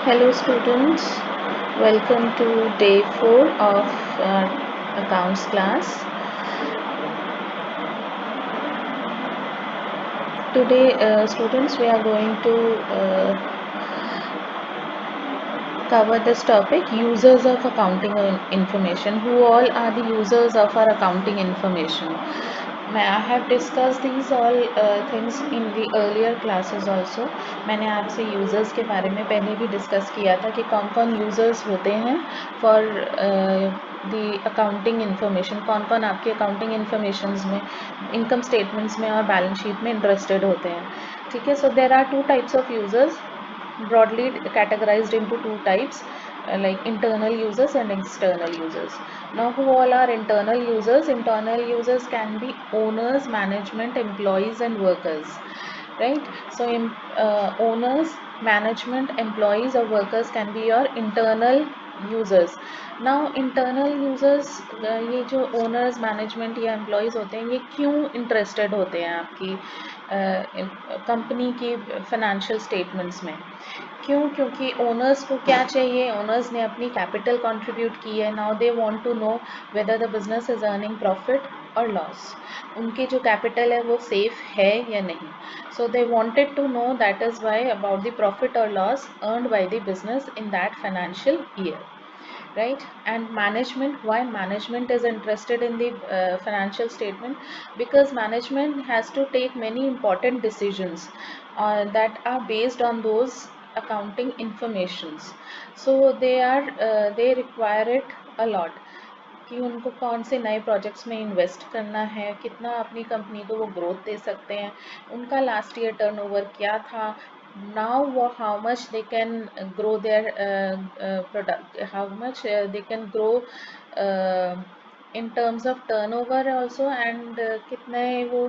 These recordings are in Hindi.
Hello students, welcome to day 4 of our accounts class. Today students we are going to cover this topic, users of accounting information. Who all are the users of our accounting information? I have discussed these all things in the earlier classes also. मैंने आपसे users के बारे में पहले भी discuss किया था कि कौन कौन users होते हैं for the accounting information, कौन कौन आपके accounting informations में, income statements में और balance sheet में interested होते हैं. ठीक है, so there are two types of users, broadly categorized into two types, like internal users and external users. Now who all are internal users? Internal users can be owners, management, employees and workers, right? So owners, management, employees or workers can be your internal users. Now internal users, ये जो owners, management या employees होते हैं, ये क्यों interested होते हैं आपकी कंपनी की financial statements में? क्यों? क्योंकि ओनर्स को क्या चाहिए? ओनर्स ने अपनी कैपिटल कंट्रीब्यूट की है. Now they want to know whether the business is earning profit और लॉस. उनके जो कैपिटल है वो सेफ है या नहीं. So they wanted to know, that is why, about the profit और loss earned by the business in that financial year, right? And management, why management is interested in the financial statement? Because management has to take many important decisions that are based on those accounting informations. So they require it a lot, कि उनको कौन से नए प्रोजेक्ट्स में इन्वेस्ट करना है, कितना अपनी कंपनी को वो ग्रोथ दे सकते हैं, उनका लास्ट ईयर टर्नओवर क्या था, now how much they can grow their product, how much they can grow uh, in terms of turnover also, and कितने वो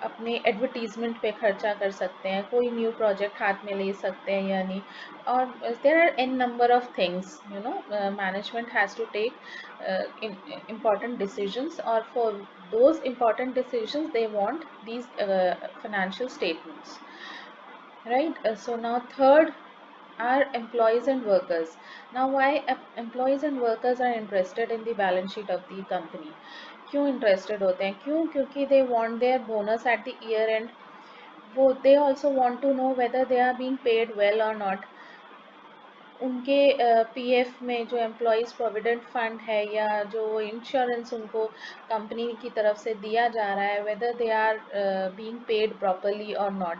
अपने एडवर्टीजमेंट पे खर्चा कर सकते हैं, कोई न्यू प्रोजेक्ट हाथ में ले सकते हैं या नहीं. और there are n number of things, management has to take important decisions, or for those important decisions they want these financial statements, right? So now third are employees and workers. Now why employees and workers are interested in the balance sheet of the company? क्यों interested होते हैं? क्यों? क्योंकि they want their bonus at the year end. वो they also want to know whether they are being paid well or not. उनके पीएफ में जो एम्प्लॉयज़ प्रोविडेंट फंड है या जो इंश्योरेंस उनको कंपनी की तरफ से दिया जा रहा है, whether they are being paid properly और नॉट.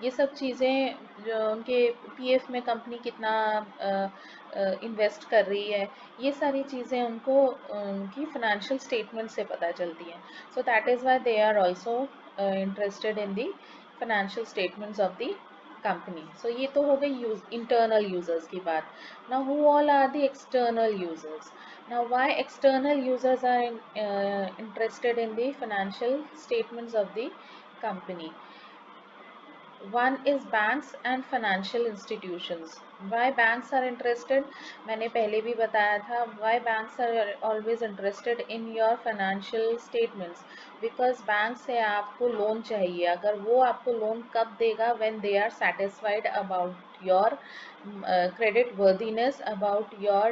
ये सब चीज़ें, जो उनके पीएफ में कंपनी कितना इन्वेस्ट कर रही है, ये सारी चीज़ें उनको उनकी फाइनेंशियल स्टेटमेंट से पता चलती हैं. So that is why they are also interested in the financial statements of the company. सो ये तो हो गई इंटरनल यूजर्स की बात. Now who all are the external users? Now why external users are interested in the financial statements of the company? One is banks and financial institutions. Why banks are interested? मैंने पहले भी बताया था. Why banks are always interested in your financial statements? Because bank से आपको लोन चाहिए. अगर वो आपको लोन कब देगा? When they are satisfied about your credit worthiness, about your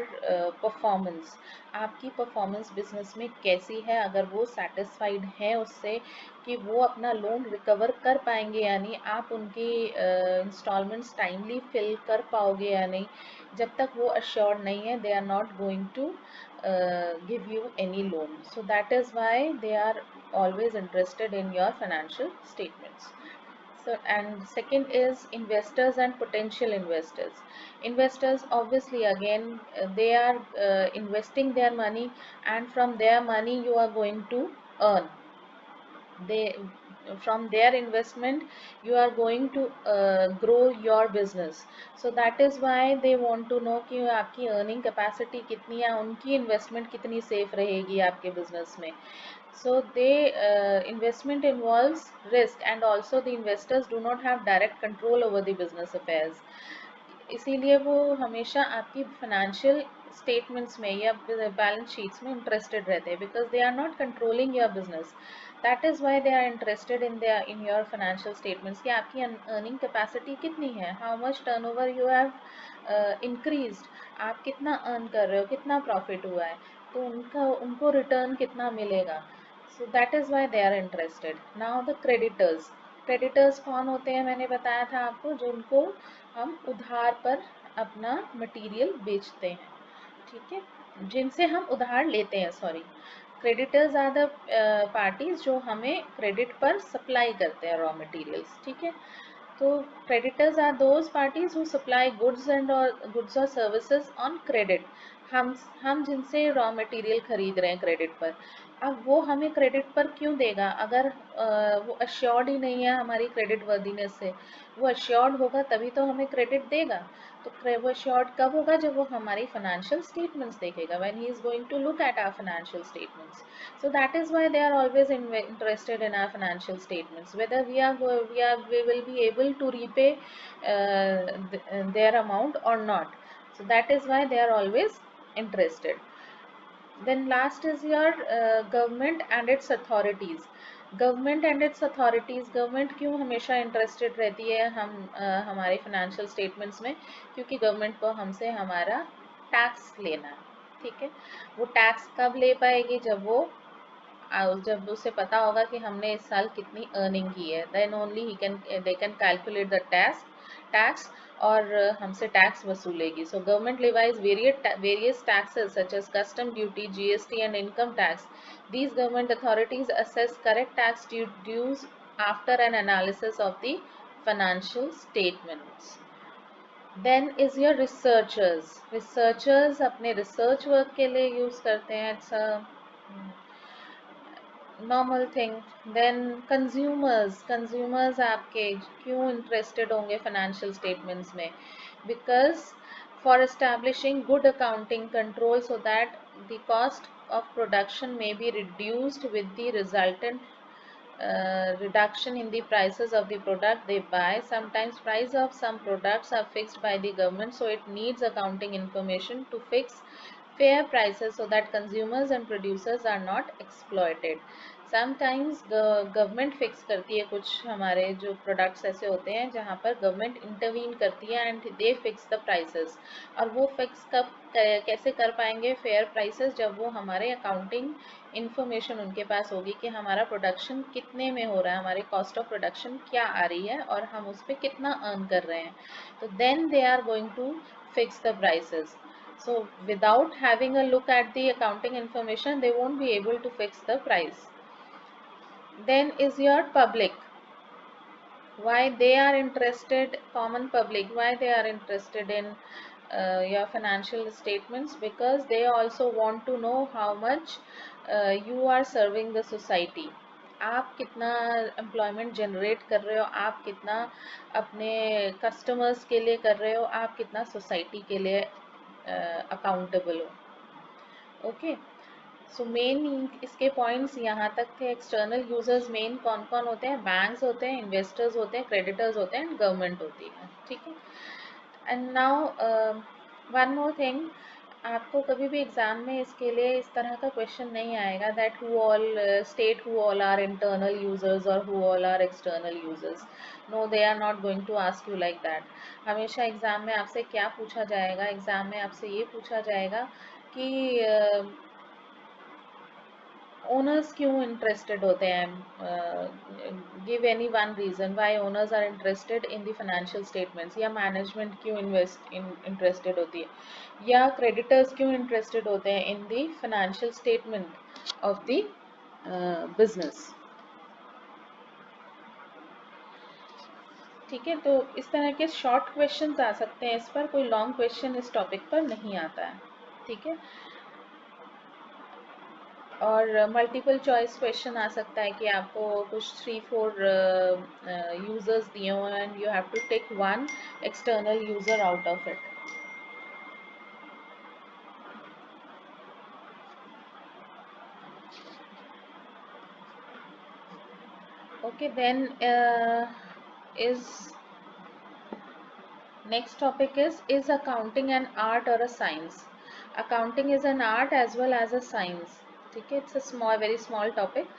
performance. आपकी परफॉर्मेंस बिजनेस में कैसी है? अगर वो सेटिस्फाइड है उससे कि वो अपना लोन रिकवर कर पाएंगे या नहीं, आप उनकी इंस्टॉलमेंट्स टाइमली फिल कर पाओगे या नहीं, जब तक वो अश्योर्ड नहीं है, they are not going to give you any loan. So that is why they are always interested in your financial statements. So, and second is investors and potential investors. Investors, obviously, again, they are investing their money, and from their money you are going to earn. They, from their investment you are going to grow your business. So that is why they want to know कि आपकी earning capacity कितनी है, उनकी investment कितनी safe रहेगी आपके business में. So they investment involves risk, and also the investors do not have direct control over the business affairs. इसीलिए वो हमेशा आपकी फाइनेंशियल स्टेटमेंट्स में या बैलेंस शीट्स में इंटरेस्टेड रहते हैं, because they are not controlling your business. That is why they are interested in your financial statements कि आपकी अर्निंग कैपेसिटी कितनी है, how much turnover you have increased, आप कितना अर्न कर रहे हो, कितना प्रॉफिट हुआ है, तो उनको रिटर्न कितना मिलेगा. So that is why they are interested. Now the creditors. Creditors कौन होते हैं, मैंने बताया था आपको, जिनको हम उधार पर अपना मटेरियल बेचते हैं. ठीक है, जिनसे हम उधार लेते हैं, sorry. Creditors are the parties जो हमें क्रेडिट पर सप्लाई करते हैं रॉ मटेरियल्स. ठीक है, तो creditors are those parties who supply goods or services on credit. हम जिनसे रॉ मटेरियल खरीद रहे हैं क्रेडिट पर, अब वो हमें क्रेडिट पर क्यों देगा अगर वो अश्योर्ड ही नहीं है हमारी क्रेडिट वर्दीनेस से. वो अश्योर्ड होगा तभी तो हमें क्रेडिट देगा. तो वो अश्योर्ड कब होगा, जब वो हमारी फाइनेंशियल स्टेटमेंट्स देखेगा, when he is going to look at our financial statements. So that is why they are always interested in our financial statements, whether we will be able to repay their amount or not. So that is why they are always interested. Then last is your government and its authorities. Government and it's authorities. Government क्यों हमेशा इंटरेस्टेड रहती है हमारे फाइनेंशियल स्टेटमेंट्स में, क्योंकि गवर्नमेंट को हमसे हमारा टैक्स लेना है. ठीक है, वो टैक्स कब ले पाएगी, जब उसे पता होगा कि हमने इस साल कितनी अर्निंग की है. Then only they can calculate the tax और हमसे टैक्स वसूलेगी. So government levies various taxes such as custom duty, GST and income tax. These government authorities assess correct tax dues after an analysis of the financial statements. Then is your researchers. Researchers अपने research work के लिए use करते हैं. It's a normal thing. Then consumers आपके क्यों इंटरेस्टेड होंगे फाइनेंशियल स्टेटमेंट्स में, because for establishing good accounting control so that the cost of production may be reduced with the resultant reduction in the prices of the product they buy. Sometimes price of some products are fixed by the government, so it needs accounting information to fix fair prices so that consumers and producers are not exploited. Sometimes government fix करती है कुछ हमारे जो प्रोडक्ट्स ऐसे होते हैं जहाँ पर गवर्नमेंट इंटरवीन करती है and they fix the prices. और वो फिक्स कब कैसे कर पाएंगे फेयर प्राइसेस, जब वो हमारे अकाउंटिंग इंफॉर्मेशन उनके पास होगी कि हमारा प्रोडक्शन कितने में हो रहा है, हमारी कॉस्ट ऑफ प्रोडक्शन क्या आ रही है और हम उस पर कितना अर्न कर रहे हैं. तो then they are going to fix the prices. So without having a look at the accounting information, they won't be able to fix the price. Then is your public. Why they are interested, common public, why they are interested in your financial statements? Because they also want to know how much you are serving the society. आप कितना एम्प्लॉयमेंट जनरेट कर रहे हो, आप कितना अपने कस्टमर्स के लिए कर रहे हो, आप कितना सोसाइटी के लिए अकाउंटेबल हो. ओके, सो मेन इसके पॉइंट्स यहाँ तक थे. एक्सटर्नल यूजर्स मेन कौन कौन होते हैं, बैंक्स होते हैं, इन्वेस्टर्स होते हैं, क्रेडिटर्स होते हैं एंड गवर्नमेंट होती है. ठीक है, and now one more thing. आपको कभी भी एग्जाम में इसके लिए इस तरह का क्वेश्चन नहीं आएगा that who all state who all are internal users और who all are external users. No, they are not going to ask you like that. हमेशा एग्जाम में आपसे क्या पूछा जाएगा, एग्जाम में आपसे ये पूछा जाएगा कि ओनर्स क्यों इंटरेस्टेड होते हैं. Give any one reason why owners are interested in the financial statements. या मैनेजमेंट क्यों इंटरेस्टेड होती है, या क्रेडिटर्स क्यों इंटरेस्टेड होते हैं in the financial statement of the business. ठीक है, तो इस तरह के शॉर्ट क्वेश्चंस आ सकते हैं इस पर, कोई लॉन्ग क्वेश्चन इस टॉपिक पर नहीं आता है. ठीक है, और मल्टीपल चॉइस क्वेश्चन आ सकता है कि आपको कुछ 3-4 यूजर्स दिए हुए and you have to take one external user out of it. Okay, then is next topic is accounting an art or a science? Accounting is an art as well as a science. ठीक है, it's a very small topic.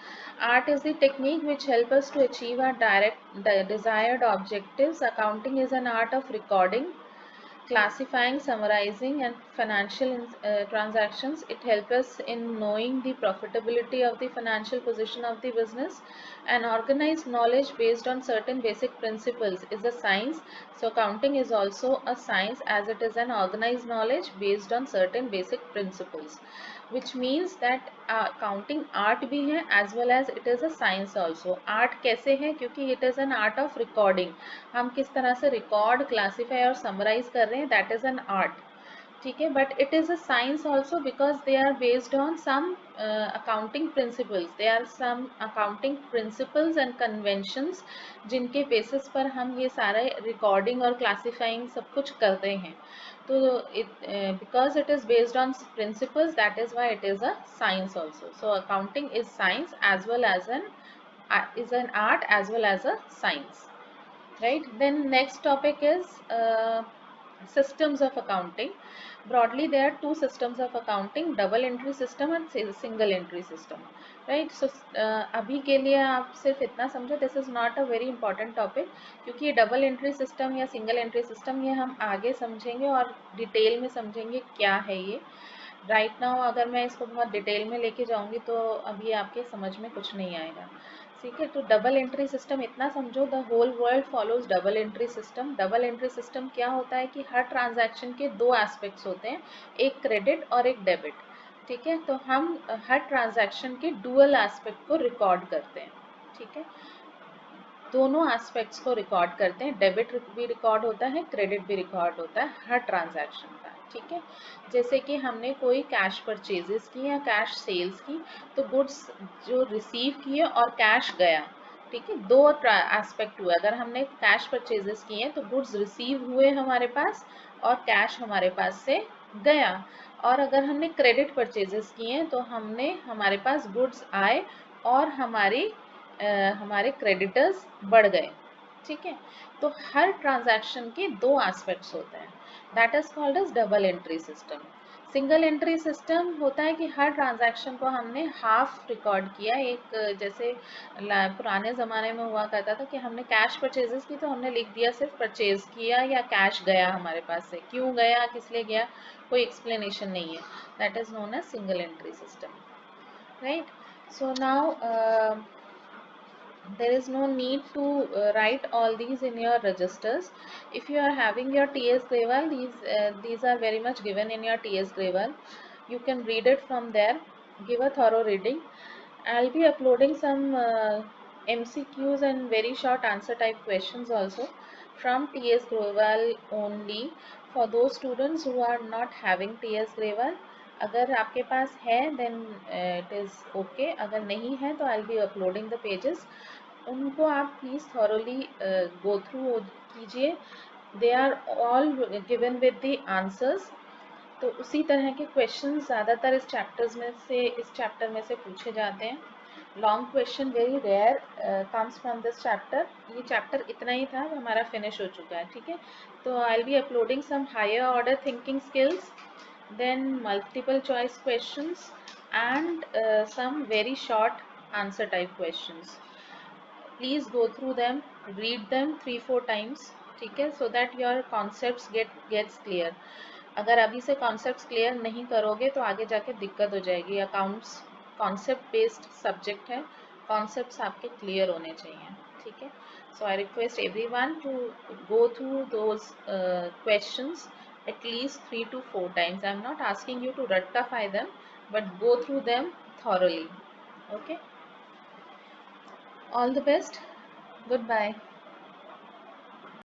Art is the technique which help us to achieve our desired objectives. Accounting is an art of recording classifying, summarizing, and financial transactions. It helps us in knowing the profitability of the financial position of the business. And organized knowledge based on certain basic principles is a science. So accounting is also a science, as it is an organized knowledge based on certain basic principles, which means that accounting art भी है as well as it is a science also. art कैसे है? क्योंकि it is an art of recording. हम किस तरह से रिकॉर्ड, क्लासीफाई और समराइज कर रहे हैं, दैट इज एन आर्ट. ठीक है, but it is a science also because they are based on some accounting principles. They are some accounting principles and conventions जिनके बेसिस पर हम ये सारे रिकॉर्डिंग और क्लासीफाइंग सब कुछ करते हैं. तो because it is based on principles, that is why it is a science also. So accounting is science as well as an art as well as a science. Right, then next topic is systems of accounting. Broadly there are two systems of accounting, double entry system and single entry system. Right, so अभी के लिए आप सिर्फ इतना समझो, this is not a very important topic, क्योंकि ये डबल एंट्री सिस्टम या सिंगल एंट्री सिस्टम ये हम आगे समझेंगे और डिटेल में समझेंगे क्या है ये. राइट नाउ अगर मैं इसको बहुत डिटेल में लेके जाऊंगी तो अभी आपके समझ में कुछ नहीं आएगा. ठीक है, तो डबल एंट्री सिस्टम इतना समझो, the whole world follows double entry system. Double entry system क्या होता है कि हर ट्रांजैक्शन के दो एस्पेक्ट्स होते हैं, एक क्रेडिट और एक डेबिट. ठीक है, तो हम हर ट्रांजैक्शन के डुअल एस्पेक्ट को रिकॉर्ड करते हैं. ठीक है, दोनों एस्पेक्ट्स को रिकॉर्ड करते हैं. डेबिट भी रिकॉर्ड होता है, क्रेडिट भी रिकॉर्ड होता है हर ट्रांजैक्शन का. ठीक है, जैसे कि हमने कोई कैश परचेजेस की या कैश सेल्स की, तो गुड्स जो रिसीव किए और कैश गया. ठीक है, दो एस्पेक्ट हुए. अगर हमने कैश परचेजेस किए तो गुड्स रिसीव हुए हमारे पास और कैश हमारे पास से गया. और अगर हमने क्रेडिट परचेजेस किए तो हमारे पास गुड्स आए और हमारे क्रेडिटर्स बढ़ गए. ठीक है, तो हर ट्रांजैक्शन के दो एस्पेक्ट्स होते हैं, that is called as double entry system. Single entry system होता है कि हर ट्रांजैक्शन को हमने हाफ रिकॉर्ड किया. एक जैसे पुराने ज़माने में हुआ करता था कि हमने कैश परचेजेस की तो हमने लिख दिया सिर्फ परचेज किया या कैश गया हमारे पास से. क्यों गया, किस लिए गया, कोई एक्सप्लेनेशन नहीं है. That is known as single entry system. Right, so now there is no need to write all these in your registers. If you are having your TS Grewal, these are very much given in your TS Grewal. You can read it from there, give a thorough reading. I'll be uploading some MCQs and very short answer type questions also from TS Grewal only for those students who are not having TS Grewal. अगर आपके पास है then it is okay, अगर नहीं है तो I'll be uploading the pages. उनको आप प्लीज़ थॉरोली गो थ्रू कीजिए. They are all given with the answers. तो उसी तरह के क्वेश्चन ज़्यादातर इस चैप्टर में से पूछे जाते हैं. Long question very rare comes from this chapter. ये चैप्टर इतना ही था, हमारा फिनिश हो चुका है. ठीक है, तो I will be uploading some higher order thinking skills, then multiple choice questions and some very short answer type questions. Please go through them, read them 3-4 times. ठीक है, so that your concepts gets clear. अगर अभी से concepts clear नहीं करोगे तो आगे जाके दिक्कत हो जाएगी. अकाउंट्स concept based subject है, concepts आपके clear होने चाहिए. ठीक है, so I request everyone to go through those questions at least 3 to 4 times. I am not asking you to rectify them, but go through them thoroughly. Okay, all the best. Goodbye.